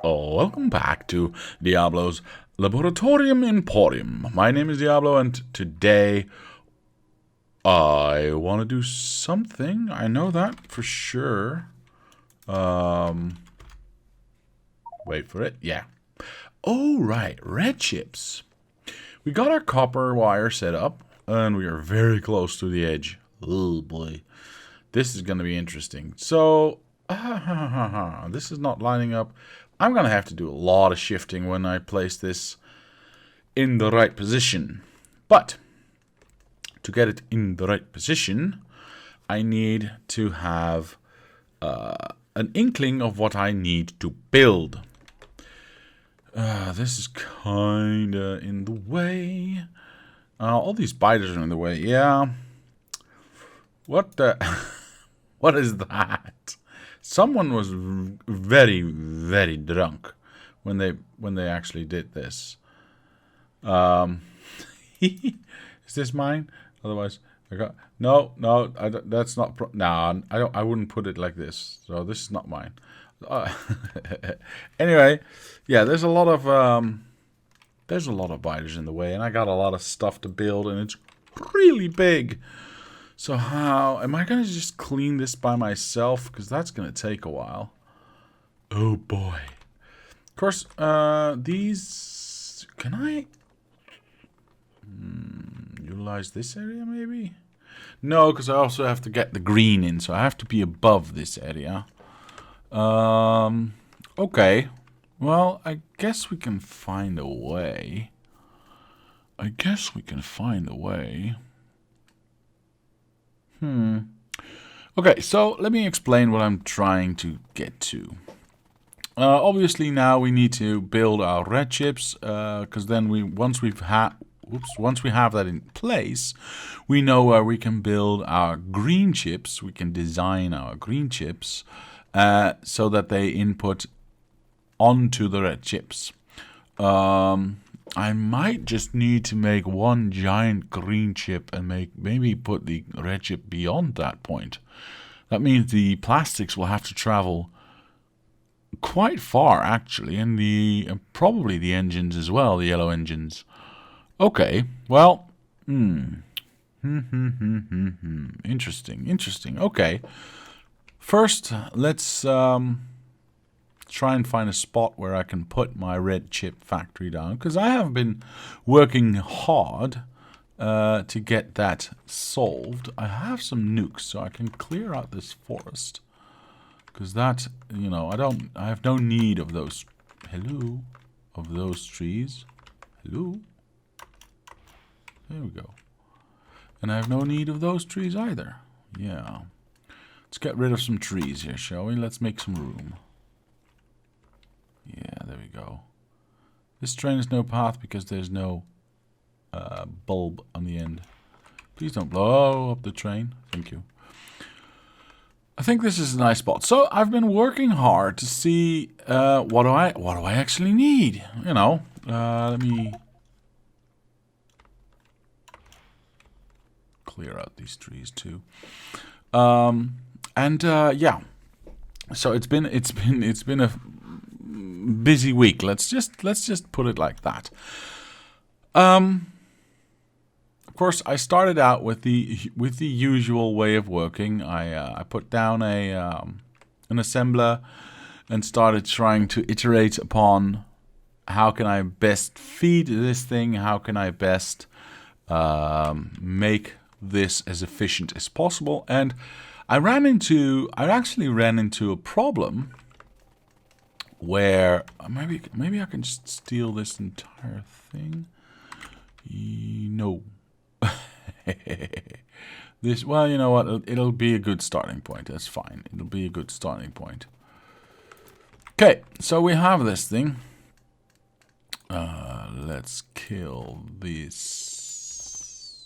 Welcome back to Diablo's Laboratorium Emporium. My name is Diablo, and today I want to do something. I know that for sure. Wait for it. Yeah. Oh, right. Red chips. We got our copper wire set up, and we are very close to the edge. Oh, boy. This is going to be interesting. So, this is not lining up. I'm going to have to do a lot of shifting when I place this in the right position. But to get it in the right position, I need to have an inkling of what I need to build. This is kind of in the way. All these spiders are in the way. Yeah. What the... What is that? Someone was very, very drunk when they actually did this. Is this mine? Otherwise, I got no. That's not. No, I don't. I wouldn't put it like this. So this is not mine. Anyway, yeah. There's a lot of biters in the way, and I got a lot of stuff to build, and it's really big. So how am I going to just clean this by myself? Because that's going to take a while. Oh boy. Of course, these... Can I... utilize this area maybe? No, because I also have to get the green in. So I have to be above this area. Okay. Well, I guess we can find a way. Okay, so let me explain what I'm trying to get to. Obviously, now we need to build our red chips, because then once we have that in place, we know where we can build our green chips. We can design our green chips so that they input onto the red chips. I might just need to make one giant green chip and maybe put the red chip beyond that point. That means the plastics will have to travel quite far, actually, and probably the engines as well, the yellow engines. Okay, well, interesting. Okay, first let's try and find a spot where I can put my red chip factory down, because I have been working hard to get that solved. I have some nukes, so I can clear out this forest, because that, I have no need of those. Hello, of those trees. Hello. There we go. And I have no need of those trees either. Yeah. Let's get rid of some trees here, shall we? Let's make some room. Yeah, there we go. This train has no path because there's no bulb on the end. Please don't blow up the train. Thank you. I think this is a nice spot. So I've been working hard to see what do I actually need. Let me clear out these trees too. Yeah. So it's been a busy week. Let's just put it like that. Of course, I started out with the usual way of working. I put down an assembler and started trying to iterate upon how can I best feed this thing, how can I best make this as efficient as possible. And I actually ran into a problem where maybe I can just steal this entire thing. No. Well, you know what? It'll be a good starting point. That's fine. It'll be a good starting point. Okay, so we have this thing. Let's kill this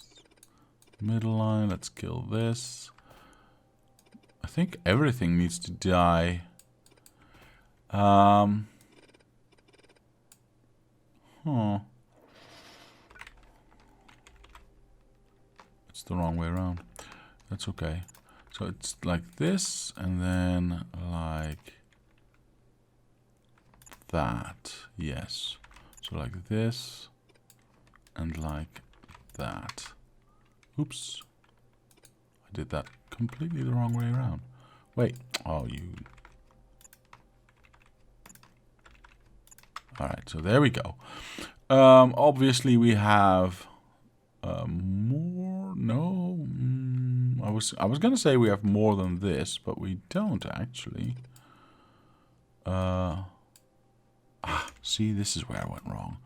middle line. Let's kill this. I think everything needs to die. It's the wrong way around. That's okay. So it's like this, and then like that. Yes. So like this and like that. Oops. I did that completely the wrong way around. Wait. Oh, you. Alright, so there we go. Obviously we have more. No. I was gonna say we have more than this, but we don't actually. See, this is where I went wrong.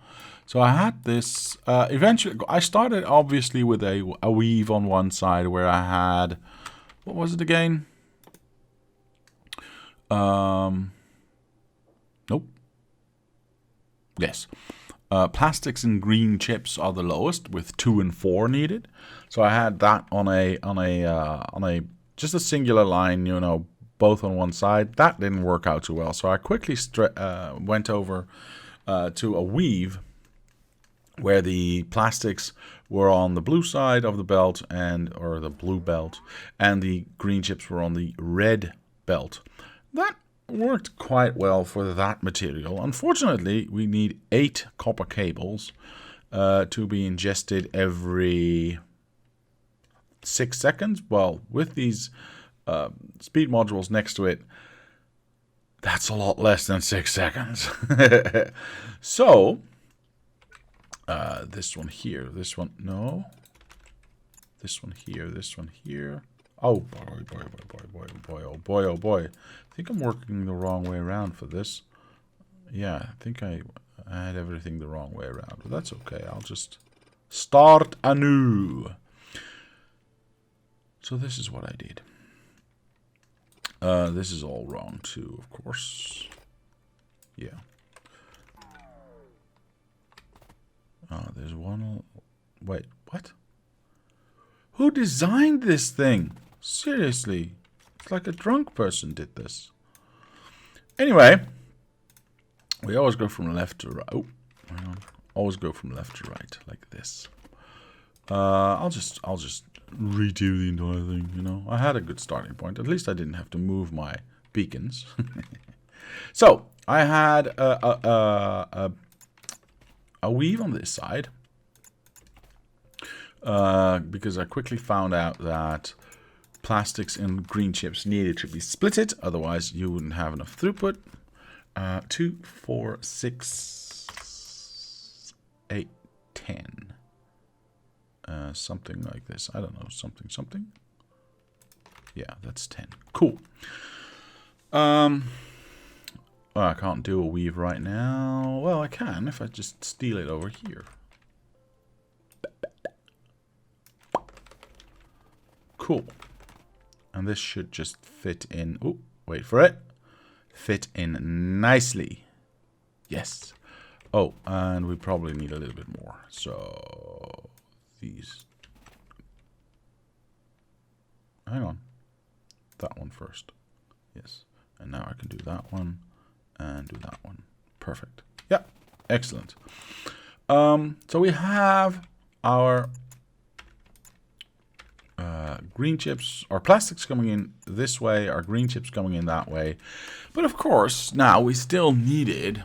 So I had this. Eventually, I started obviously with a weave on one side where I had. What was it again? Nope. Yes. Plastics and green chips are the lowest, with 2 and 4 needed. So I had that on a just a singular line, you know, both on one side. That didn't work out too well. So I quickly went over to a weave where the plastics were on the blue side of the belt or the blue belt, and the green chips were on the red belt. That worked quite well for that material. Unfortunately, we need 8 copper cables to be ingested every 6 seconds. Well, with these speed modules next to it, that's a lot less than 6 seconds. So, this one here, this one, no. This one here. Oh boy, oh boy. I think I'm working the wrong way around for this. Yeah, I think I had everything the wrong way around, but that's okay. I'll just start anew. So this is what I did. This is all wrong too, of course. Yeah. There's one. Wait, what? Who designed this thing? Seriously. It's like a drunk person did this. Anyway. We always go from left to right. Oh, hang on. Always go from left to right, like this. I'll just redo the entire thing, you know. I had a good starting point. At least I didn't have to move my beacons. So, I had a weave on this side. Because I quickly found out that plastics and green chips needed to be splitted, otherwise you wouldn't have enough throughput. 2, 4, 6, 8, 10. Something like this. I don't know, something. Yeah, that's 10. Cool. Well, I can't do a weave right now. Well, I can if I just steal it over here. Cool. And this should just fit in. Oh, wait for it. Fit in nicely. Yes. Oh, and we probably need a little bit more. So these. Hang on. That one first. Yes. And now I can do that one and do that one. Perfect. Yeah. Excellent. So we have our green chips, our plastics coming in this way, our green chips coming in that way. But of course, now we still needed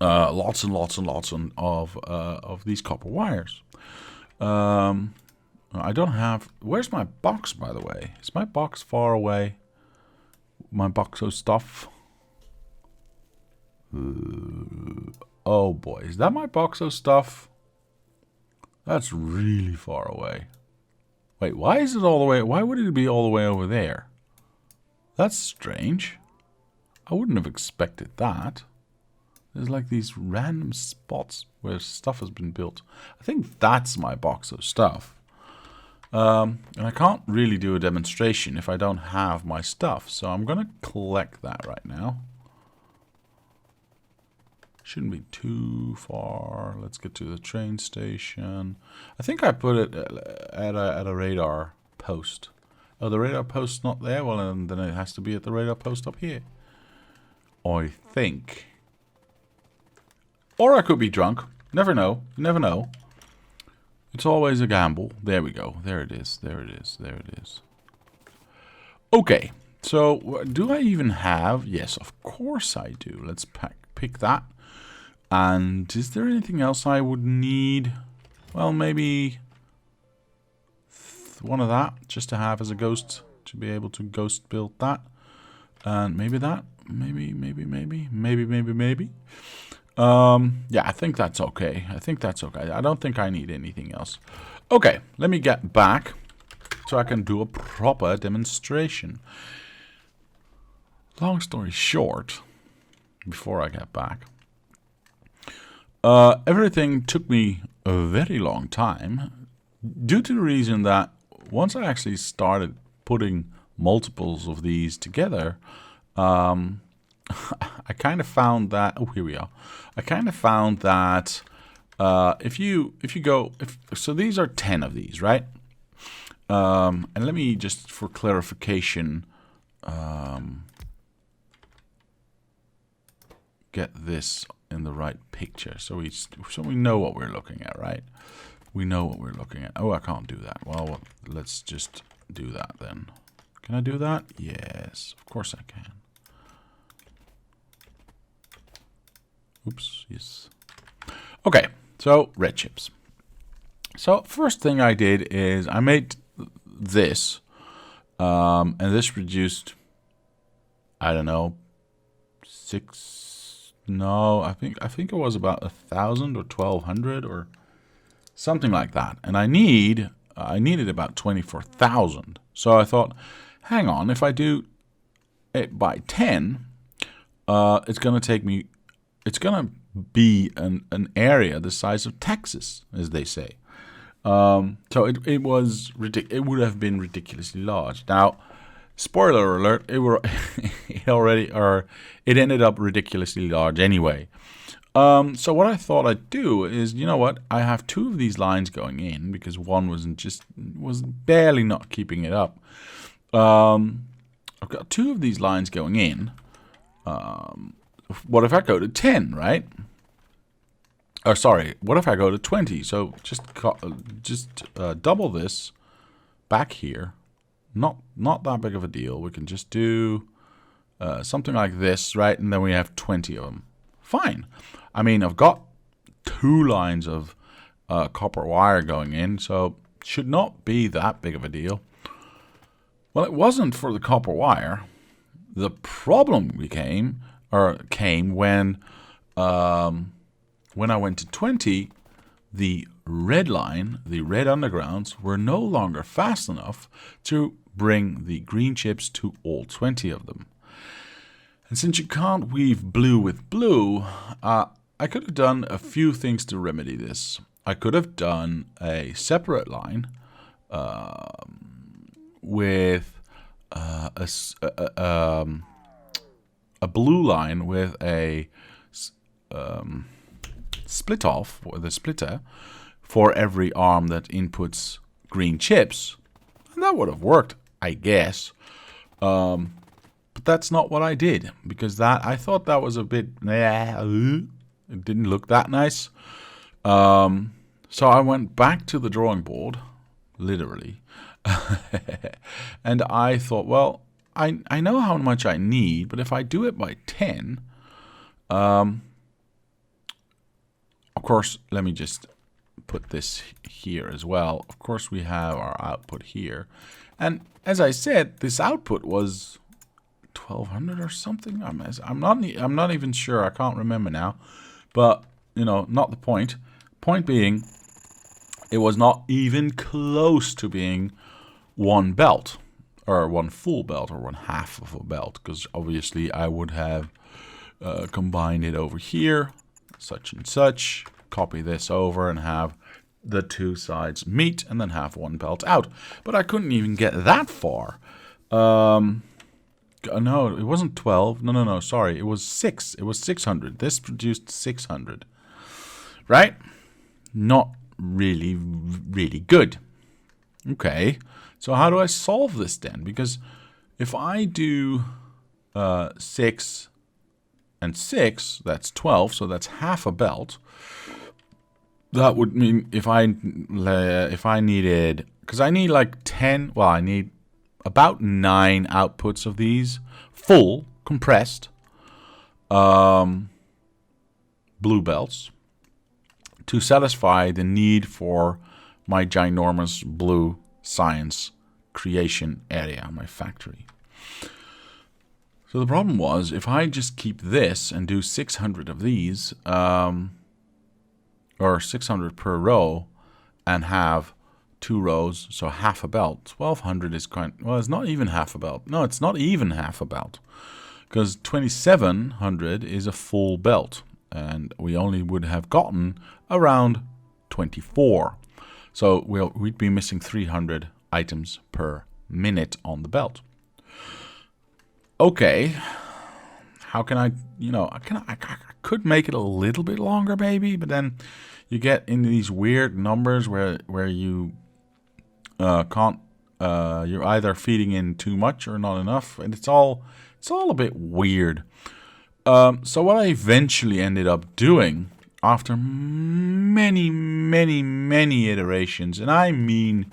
lots and lots of these copper wires. I don't have. Where's my box, by the way? Is my box far away? My box of stuff. Oh boy, is that my box of stuff? That's really far away. Wait, why is it all the way? Why would it be all the way over there? That's strange. I wouldn't have expected that. There's like these random spots where stuff has been built. I think that's my box of stuff. And I can't really do a demonstration if I don't have my stuff. So I'm going to collect that right now. Shouldn't be too far. Let's get to the train station. I think I put it at a radar post. Oh, the radar post's not there? Well, then it has to be at the radar post up here. I think. Or I could be drunk. Never know. You never know. It's always a gamble. There we go. There it is. There it is. There it is. Okay. So do I even have? Yes, of course I do. Let's pick that. And is there anything else I would need? Well, maybe one of that, just to have as a ghost, to be able to ghost build that. And maybe that. Maybe. Yeah, I think that's okay. I don't think I need anything else. Okay, let me get back so I can do a proper demonstration. Long story short, before I get back, everything took me a very long time due to the reason that once I actually started putting multiples of these together, I kind of found that, oh, here we are. I kind of found that if you go, so these are 10 of these, right? And let me just, for clarification, get this in the right picture, so we know what we're looking at, right? We know what we're looking at. Oh, I can't do that. Well, let's just do that then. Can I do that? Yes, of course I can. Oops, yes. Okay, so red chips. So first thing I did is I made this, and this produced, I don't know, I think it was about 1,000 or 1,200 or something like that. And I needed about 24,000. So I thought, hang on, if I do it by 10, it's going to be an area the size of Texas, as they say. So it would have been ridiculously large. Now, spoiler alert, it ended up ridiculously large anyway. So what I thought I'd do is, you know what? I have two of these lines going in because one was barely not keeping it up. I've got two of these lines going in. What if I go to 10, right? Or sorry, what if I go to 20? So just double this back here. Not that big of a deal. We can just do something like this, right? And then we have 20 of them. Fine. I mean, I've got two lines of copper wire going in, so it should not be that big of a deal. Well, it wasn't for the copper wire. The problem came when I went to 20, the red line, the red undergrounds, were no longer fast enough to bring the green chips to all 20 of them. And since you can't weave blue with blue, I could have done a few things to remedy this. I could have done a separate line with a blue line with a split off, or the splitter, for every arm that inputs green chips. And that would have worked, I guess. But that's not what I did, because I thought that was a bit, it didn't look that nice. So I went back to the drawing board, literally, and I thought, well, I know how much I need, but if I do it by 10, of course, let me just put this here as well. Of course, we have our output here. And as I said, this output was 1,200 or something. I'm not even sure. I can't remember now. But, you know, not the point. Point being, it was not even close to being one belt, or one full belt, or one half of a belt, because obviously I would have combined it over here, such and such, copy this over and have the two sides meet and then have one belt out. But I couldn't even get that far. No, it wasn't 12. No, sorry. It was 6. It was 600. This produced 600. Right? Not really, really good. Okay. So how do I solve this then? Because if I do 6 and 6, that's 12, so that's half a belt. That would mean if I needed, because I need like 10, well, I need about 9 outputs of these, full, compressed, blue belts to satisfy the need for my ginormous blue science creation area, my factory. So the problem was, if I just keep this and do 600 of these, or 600 per row, and have 2 rows, so half a belt, 1200 is quite, well, it's not even half a belt. No, it's not even half a belt, because 2700 is a full belt, and we only would have gotten around 24. So we'd be missing 300 items per minute on the belt. Okay, how can I, I could make it a little bit longer maybe, but then you get into these weird numbers where you can't, you're either feeding in too much or not enough, and it's all a bit weird. So what I eventually ended up doing, after many iterations, and I mean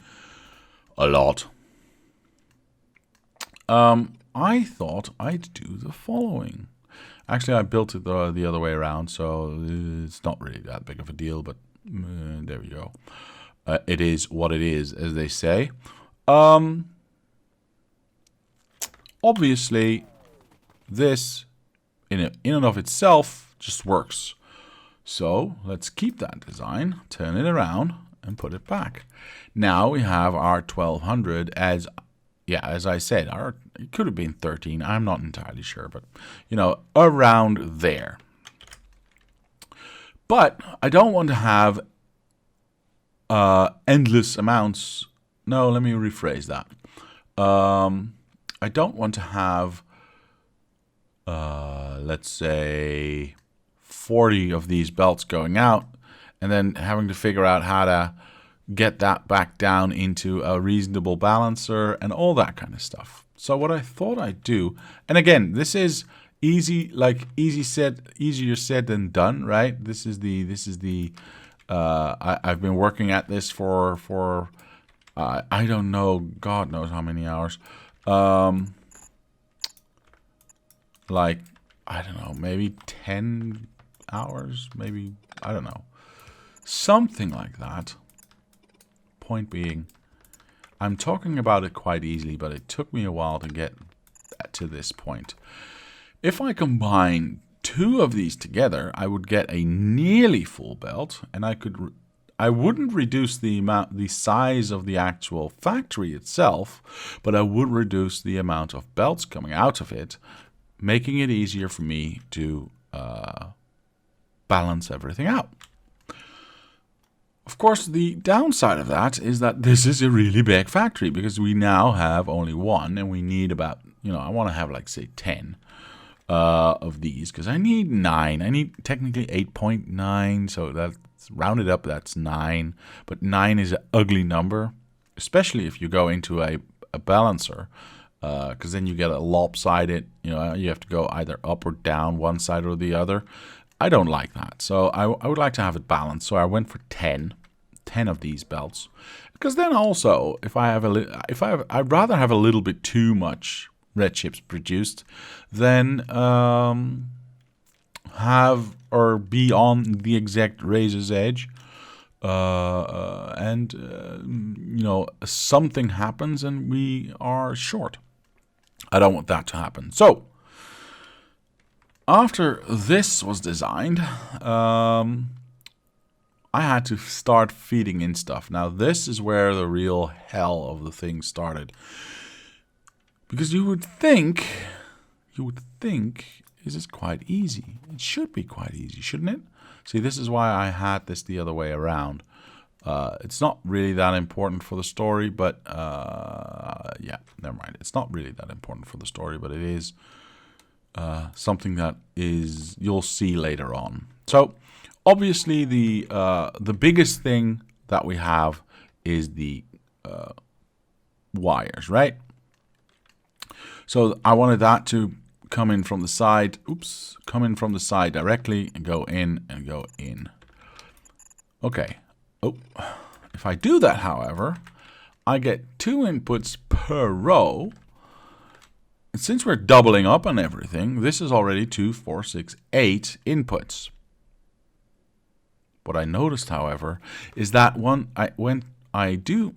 a lot, I thought I'd do the following. Actually, I built it the other way around, so it's not really that big of a deal, but there we go. It is what it is, as they say. Obviously, this in and of itself just works. So let's keep that design, turn it around, and put it back. Now we have our 1200 as I said, it could have been 13. I'm not entirely sure, but around there. But I don't want to have endless amounts. No, let me rephrase that. I don't want to have, let's say, 40 of these belts going out and then having to figure out how to get that back down into a reasonable balancer and all that kind of stuff. So what I thought I'd do, and again, this is easier said than done, right? I've been working at this for I don't know, God knows how many hours. I don't know, maybe 10 hours, maybe, I don't know, something like that. Point being, I'm talking about it quite easily, but it took me a while to get to this point. If I combine 2 of these together, I would get a nearly full belt, and I wouldn't reduce the size of the actual factory itself, but I would reduce the amount of belts coming out of it, making it easier for me to balance everything out. Of course, the downside of that is that this is a really big factory, because we now have only 1, and we need about, I want to have say 10 of these, because I need 9. I need technically 8.9, so that's rounded up, that's 9. But 9 is an ugly number, especially if you go into a balancer, because then you get a lopsided, you have to go either up or down one side or the other. I don't like that, so I would like to have it balanced. So I went for 10 of these belts, because then also I'd rather have a little bit too much red chips produced than have or be on the exact razor's edge, and something happens and we are short. I don't want that to happen. So after this was designed, I had to start feeding in stuff. Now this is where the real hell of the thing started, because you would think this is quite easy. It should be quite easy, shouldn't it? See, this is why I had this the other way around. It's not really that important for the story, but yeah, never mind. It's not really that important for the story, but it is something that you'll see later on. So obviously the biggest thing that we have is the wires, right? So I wanted that to come in from the side. Come in from the side directly and go in and go in. Okay. Oh, if I do that, however, I get 2 inputs per per row. And since we're doubling up on everything, this is already 2, 4, 6, 8 inputs. What I noticed, however, is that when I did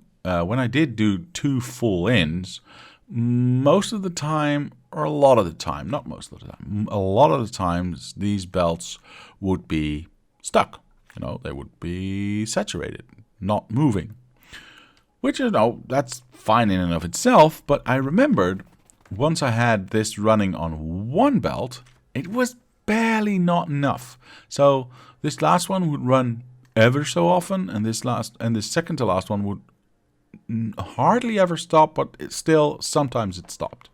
do 2 full ins, most of the time, or a lot of the time, not most of the time, a lot of the times these belts would be stuck. You know, they would be saturated, not moving. Which, you know, that's fine in and of itself, but I remembered once I had this running on one belt, it was barely not enough. So this last one would run ever so often, and this second to last one would hardly ever stop, but sometimes it stopped.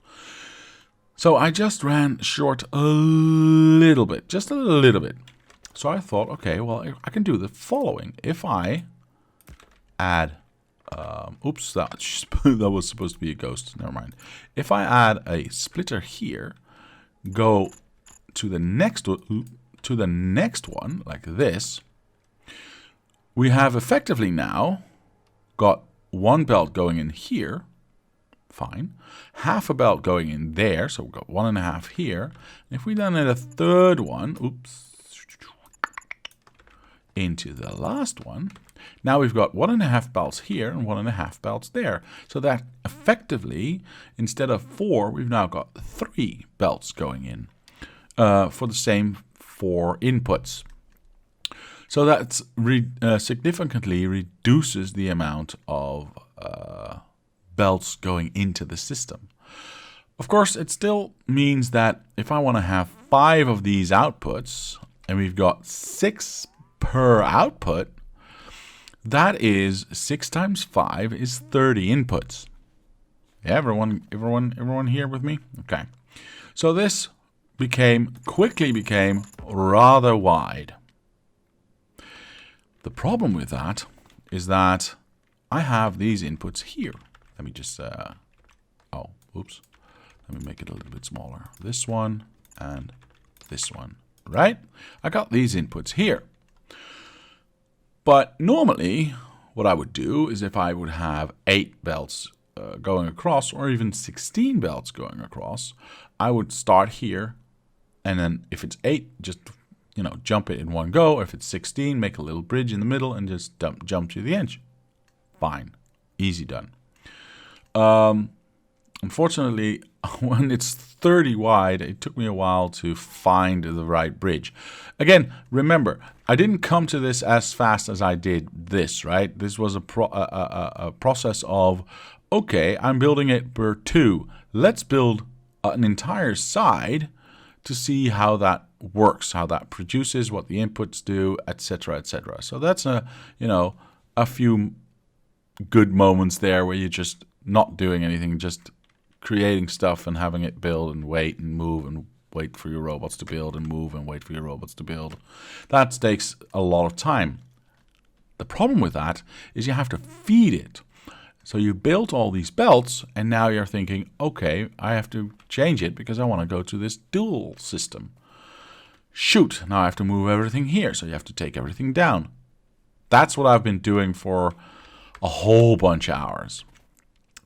So I just ran short a little bit, just a little bit. So I thought, okay, well, I can do the following. If I add, oops, that was supposed to be a ghost. Never mind. If I add a splitter here, go to the next one like this, we have effectively now got one belt going in here. Fine. Half a belt going in there, so we've got 1.5 here. If we then add a third one, oops, into the last one, now we've got 1.5 belts here and 1.5 belts there. So that effectively, instead of 4, we've now got 3 belts going in for the same 4 inputs. So that significantly reduces the amount of belts going into the system. Of course, it still means that if I want to have 5 of these outputs, and we've got 6 per output, that is 6 times 5 is 30 inputs. Yeah, everyone here with me? Okay. So this quickly became rather wide. The problem with that is that I have these inputs here. Let me just, oops. Let me make it a little bit smaller. This one and this one, right? I got these inputs here. But normally, what I would do is if I would have 8 belts going across, or even 16 belts going across, I would start here, and then if it's 8, just jump it in one go. If it's 16, make a little bridge in the middle and just jump to the edge. Fine, easy done. Unfortunately, when it's 30 wide, it took me a while to find the right bridge. Again, remember, I didn't come to this as fast as I did this, right? This was a process of, okay, I'm building it per 2. Let's build an entire side to see how that works, how that produces, what the inputs do, etc., etc. So that's a few good moments there where you're just not doing anything, just creating stuff and having it build and wait and move and wait for your robots to build and move and wait for your robots to build. That takes a lot of time. The problem with that is you have to feed it. So you built all these belts and now you're thinking, okay, I have to change it because I want to go to this dual system. Shoot, now I have to move everything here, so you have to take everything down. That's what I've been doing for a whole bunch of hours.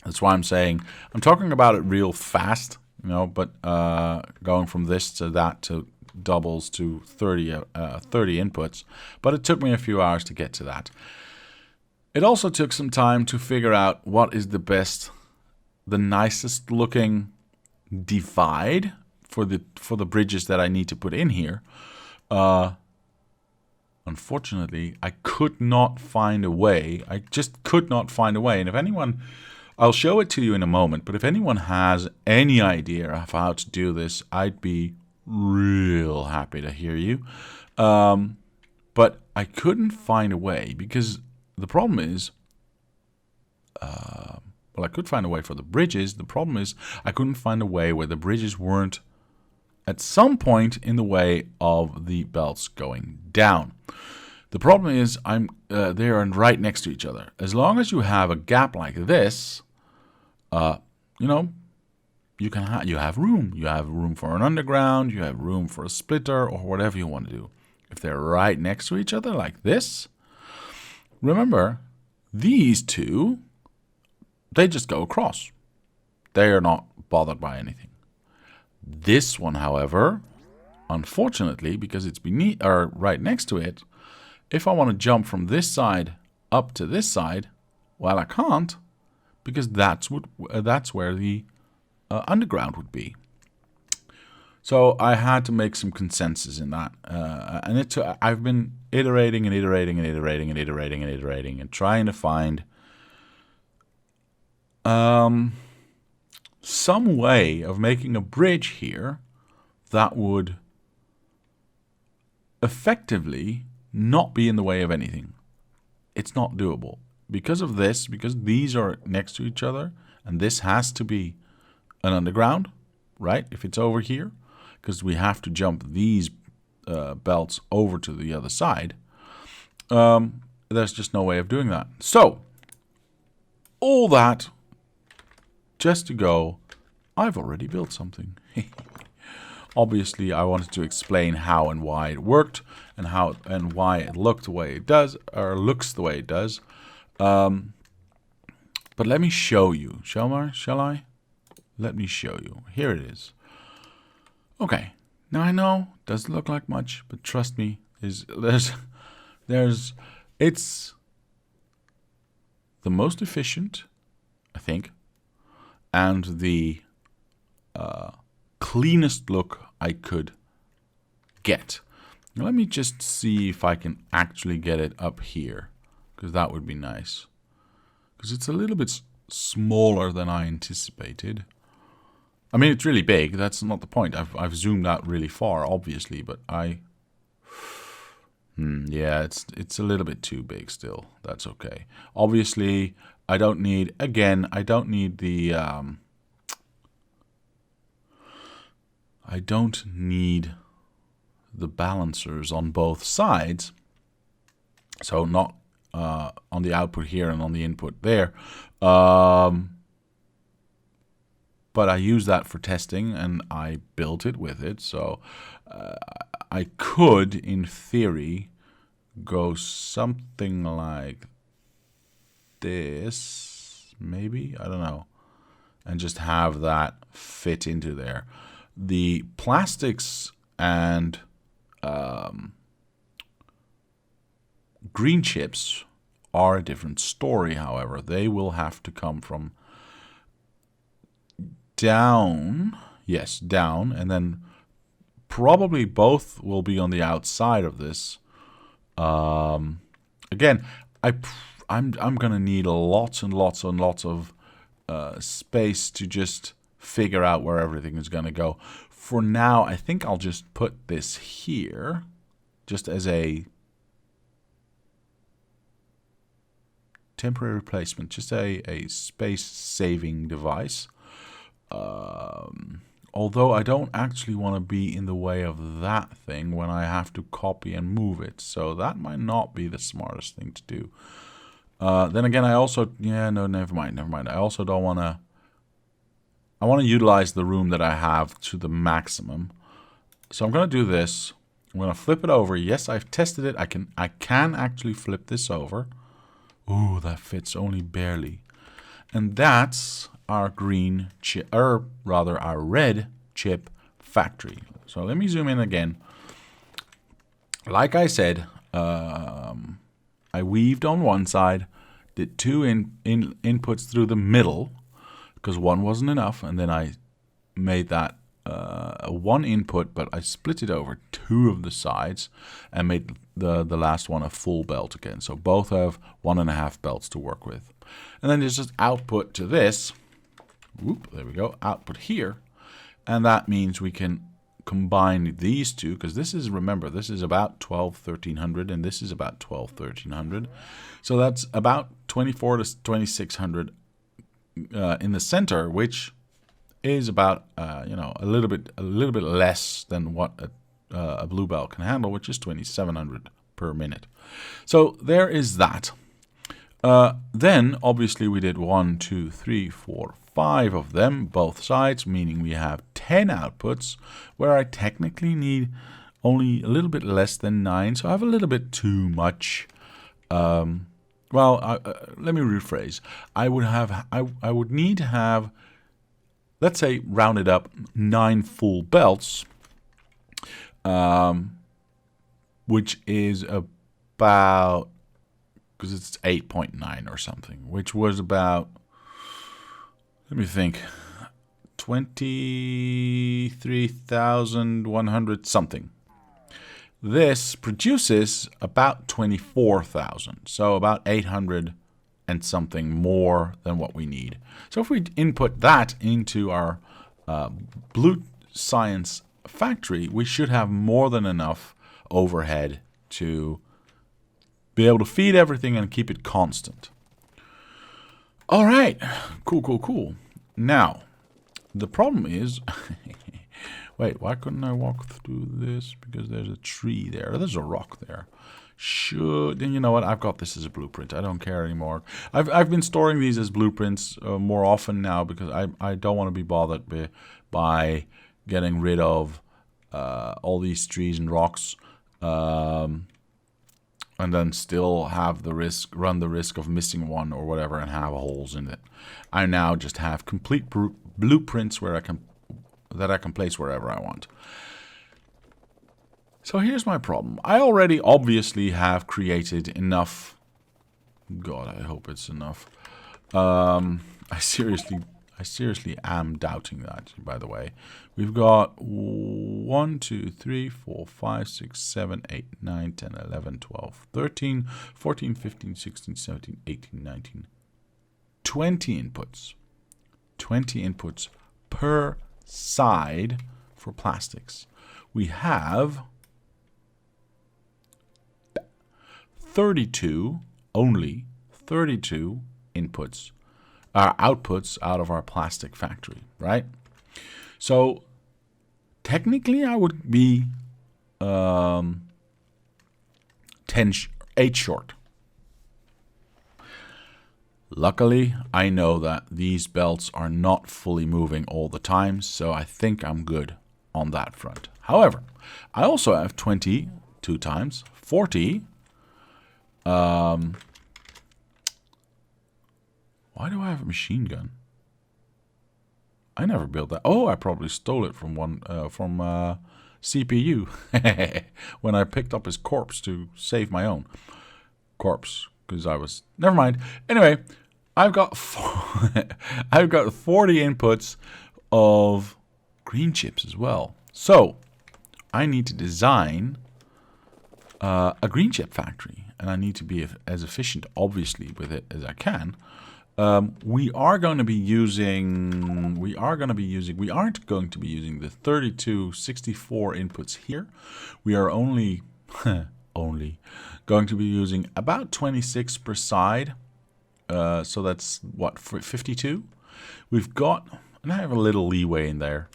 That's why I'm saying, I'm talking about it real fast, but going from this to that to doubles to 30 inputs. But it took me a few hours to get to that. It also took some time to figure out what is the nicest looking divide for the bridges that I need to put in here. Unfortunately, I could not find a way. I just could not find a way. And if anyone, I'll show it to you in a moment, but if anyone has any idea of how to do this, I'd be real happy to hear you. But I couldn't find a way because the problem is, I could find a way for the bridges. The problem is I couldn't find a way where the bridges weren't at some point in the way of the belts going down. The problem is they are right next to each other. As long as you have a gap like this, you have room. You have room for an underground. You have room for a splitter or whatever you want to do. If they're right next to each other like this, remember these two, they just go across. They are not bothered by anything. This one, however, unfortunately, because it's beneath or right next to it, if I want to jump from this side up to this side, well, I can't, because that's where the underground would be. So I had to make some consensus in that, and I've been iterating and iterating and iterating and iterating and iterating and trying to find some way of making a bridge here that would effectively not be in the way of anything. It's not doable because of this, because these are next to each other, and this has to be an underground, right? If it's over here, because we have to jump these belts over to the other side. There's just no way of doing that. So, all that just to go, I've already built something. Obviously, I wanted to explain how and why it worked, and how and why it looked the way it does, or looks the way it does. But let me show you. Shall I? Let me show you. Here it is. Okay. Now I know it doesn't look like much, but trust me, it's the most efficient, I think, and the cleanest look I could get. Now, let me just see if I can actually get it up here, because that would be nice. Because it's a little bit smaller than I anticipated. I mean, it's really big. That's not the point. I've zoomed out really far, obviously, but yeah, it's a little bit too big still. That's okay. Obviously, I don't need the I don't need the balancers on both sides. So not on the output here and on the input there. But I use that for testing, and I built it with it. So I could, in theory, go something like this, maybe? I don't know. And just have that fit into there. The plastics and green chips are a different story, however. They will have to come from down, yes, down, and then probably both will be on the outside of this. Again, I'm gonna need lots and lots and lots of space to just figure out where everything is gonna go. For now, I think I'll just put this here, just as a temporary replacement, just a space-saving device. Although I don't actually want to be in the way of that thing when I have to copy and move it. So that might not be the smartest thing to do. Then again, I also... Yeah, no, never mind. I also don't want to... I want to utilize the room that I have to the maximum. So I'm going to do this. I'm going to flip it over. Yes, I've tested it. I can actually flip this over. Ooh, that fits only barely. And that's our green chip, or rather our red chip factory. So let me zoom in again. Like I said, I weaved on one side, did two inputs through the middle, because one wasn't enough, and then I made that one input, but I split it over two of the sides and made the last one a full belt again. So both have 1.5 belts to work with. And then there's just output to this. Whoop, there we go, output here. And that means we can combine these two, because this is, remember, this is about 1300 and this is about 1300. So that's about 24 to 2600 in the center, which is about a little bit less than what a blue belt can handle, which is 2700 per minute. So there is that. Then obviously we did 1, 2, 3, 4, 5 of them, both sides, meaning we have 10 outputs, where I technically need only a little bit less than 9, so I have a little bit too much. Let me rephrase. I would need to have let's say rounded up 9 full belts, which is about, because it's 8.9 or something, which was about, let me think, 23,100 something. This produces about 24,000, so about 800 and something more than what we need. So if we input that into our Blue Science factory, we should have more than enough overhead to be able to feed everything and keep it constant. All right, cool. Now, the problem is, wait, why couldn't I walk through this? Because there's a tree there. There's a rock there. And you know what? I've got this as a blueprint. I don't care anymore. I've been storing these as blueprints more often now because I don't want to be bothered by getting rid of all these trees and rocks, and then still have run the risk of missing one or whatever and have holes in it. I now just have complete blueprints that I can place wherever I want. So here's my problem. I already obviously have created enough. God, I hope it's enough. I seriously am doubting that, by the way. We've got 1, 2, 3, 4, 5, 6, 7, 8, 9, 10, 11, 12, 13, 14, 15, 16, 17, 18, 19, 20 inputs. 20 inputs per side for plastics. We have 32 inputs, outputs out of our plastic factory, right? So technically I would be 8 short. Luckily, I know that these belts are not fully moving all the time, so I think I'm good on that front. However, I also have 20 2 times, 40. Why do I have a machine gun? I never built that. Oh, I probably stole it from CPU when I picked up his corpse to save my own corpse because I was never mind. Anyway, I've got 40 inputs of green chips as well. So I need to design a green chip factory, and I need to be as efficient, obviously, with it as I can. We aren't going to be using the 32, 64 inputs here. We are only going to be using about 26 per side. So that's what, 52? We've got, and I have a little leeway in there.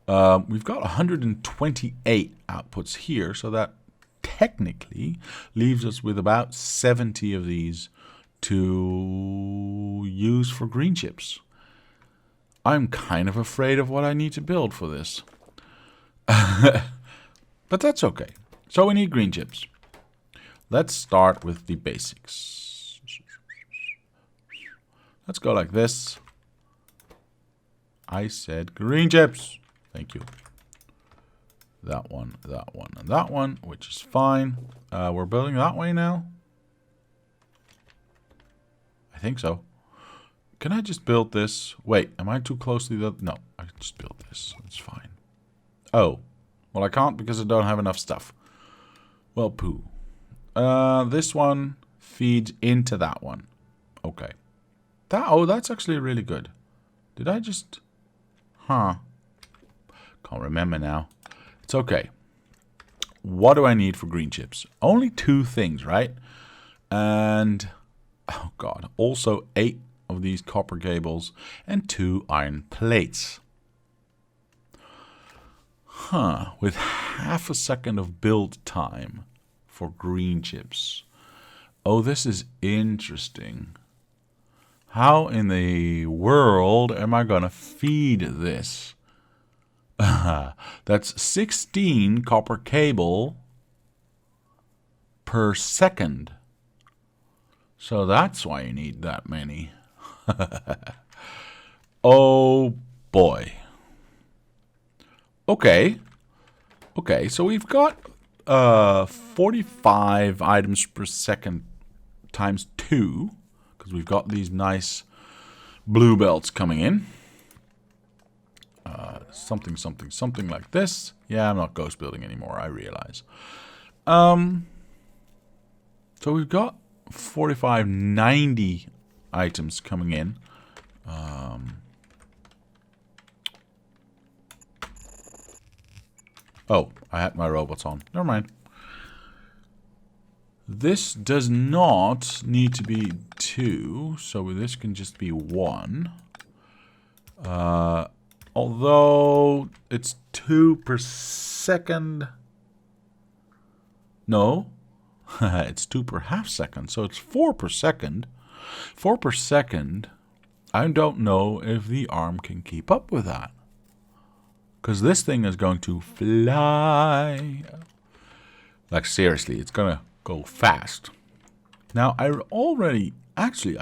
We've got 128 outputs here, so that technically leaves us with about 70 of these to use for green chips. I'm kind of afraid of what I need to build for this. But that's okay. So we need green chips. Let's start with the basics. Let's go like this. I said green chips. Thank you. That one, and that one, which is fine. We're building that way now. I think so. Can I just build this? Wait, am I too close to the... No, I can just build this. It's fine. Oh. Well, I can't because I don't have enough stuff. Well, poo. This one feeds into that one. Okay. That's actually really good. Did I just... Huh. Can't remember now. It's okay. What do I need for green chips? Only 2 things, right? And... Oh god, also 8 of these copper cables and 2 iron plates. With half a second of build time for green chips. Oh, this is interesting. How in the world am I gonna feed this? That's 16 copper cable per second. So that's why you need that many. Oh boy. Okay. Okay, so we've got 45 items per second times 2, because we've got these nice blue belts coming in. Something, something, something like this. Yeah, I'm not ghost building anymore, I realize. So we've got 45, 90 items coming in. Oh, I had my robots on. Never mind. This does not need to be 2, so this can just be 1. Although it's 2 per second. No, it's 2 per half second, so it's 4 per second. 4 per second, I don't know if the arm can keep up with that. Because this thing is going to fly. Like, seriously, it's going to go fast. Now, I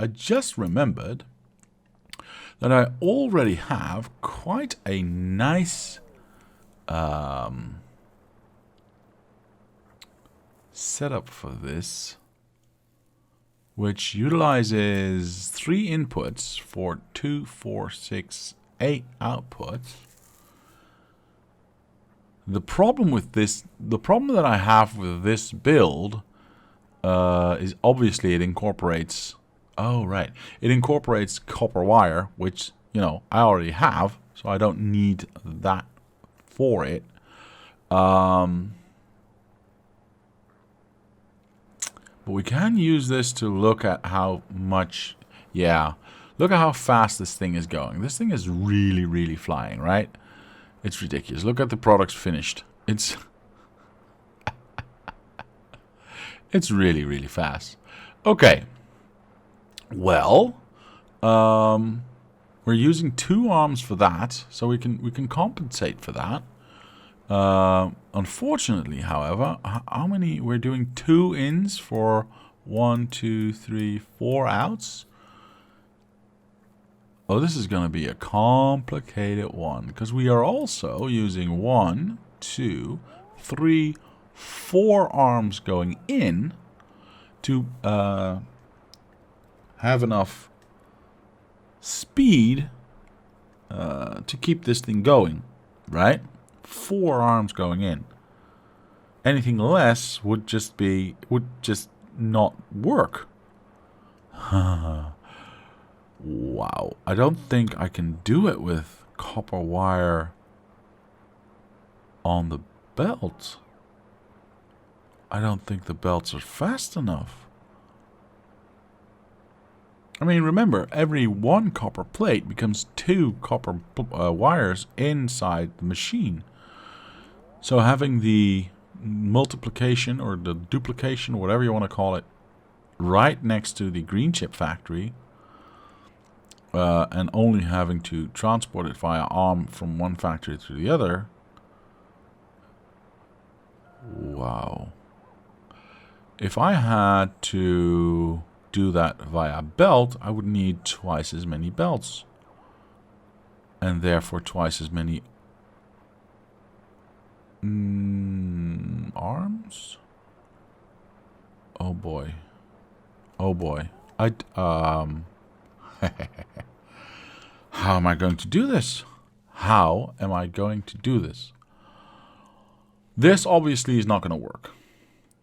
just remembered that I already have quite a nice setup for this, which utilizes 3 inputs for 2, 4, 6, 8 outputs. The problem that I have with this build is obviously it incorporates. Oh, right. It incorporates copper wire, which, you know, I already have, so I don't need that for it. But we can use this to look at how much, yeah, look at how fast this thing is going. This thing is really, really flying, right? It's ridiculous. Look at the products finished. It's it's really, really fast. Okay. Well, we're using 2 arms for that, so we can compensate for that. Unfortunately, however, how many? We're doing 2 ins for 1, 2, 3, 4 outs. Oh, this is going to be a complicated one, because we are also using 1, 2, 3, 4 arms going in to have enough speed to keep this thing going, right? 4 arms going in. Anything less would just not work. Wow, I don't think I can do it with copper wire on the belt. I don't think the belts are fast enough. I mean, remember, every 1 copper plate becomes 2 copper wires inside the machine. So having the multiplication or the duplication, whatever you want to call it, right next to the green chip factory, and only having to transport it via arm from one factory to the other. Wow. If I had to do that via belt, I would need twice as many belts. And therefore twice as many arms? Oh boy. Oh boy. How am I going to do this? How am I going to do this? This obviously is not going to work.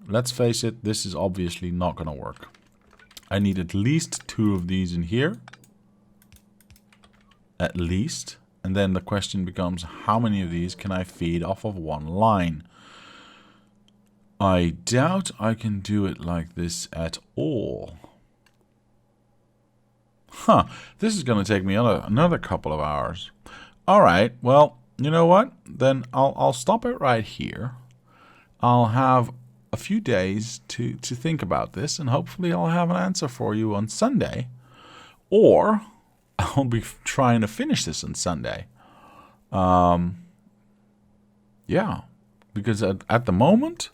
Let's face it, this is obviously not going to work. I need at least 2 of these in here. At least. And then the question becomes, how many of these can I feed off of 1 line? I doubt I can do it like this at all. Huh, this is going to take me another couple of hours. Alright, well, you know what? Then I'll stop it right here. I'll have a few days to think about this, and hopefully I'll have an answer for you on Sunday. Or I'll be trying to finish this on Sunday. Yeah, because at the moment,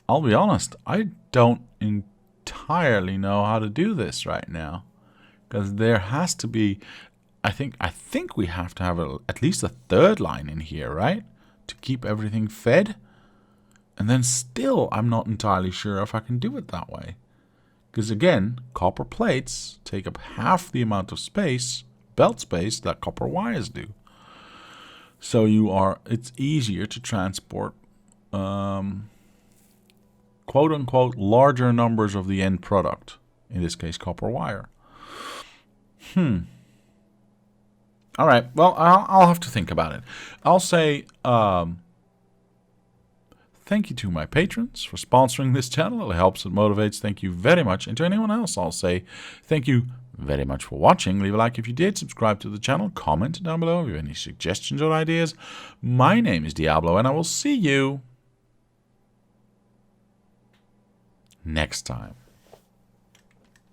I'll be honest, I don't entirely know how to do this right now. Because there has to be I think we have to have at least a third line in here, right? To keep everything fed. And then still, I'm not entirely sure if I can do it that way. Because again, copper plates take up half the amount of space, belt space, that copper wires do. So it's easier to transport, quote-unquote, larger numbers of the end product. In this case, copper wire. All right, well, I'll have to think about it. I'll say thank you to my patrons for sponsoring this channel. It helps, it motivates. Thank you very much. And to anyone else, I'll say thank you very much for watching. Leave a like if you did. Subscribe to the channel. Comment down below if you have any suggestions or ideas. My name is Diablo, and I will see you next time.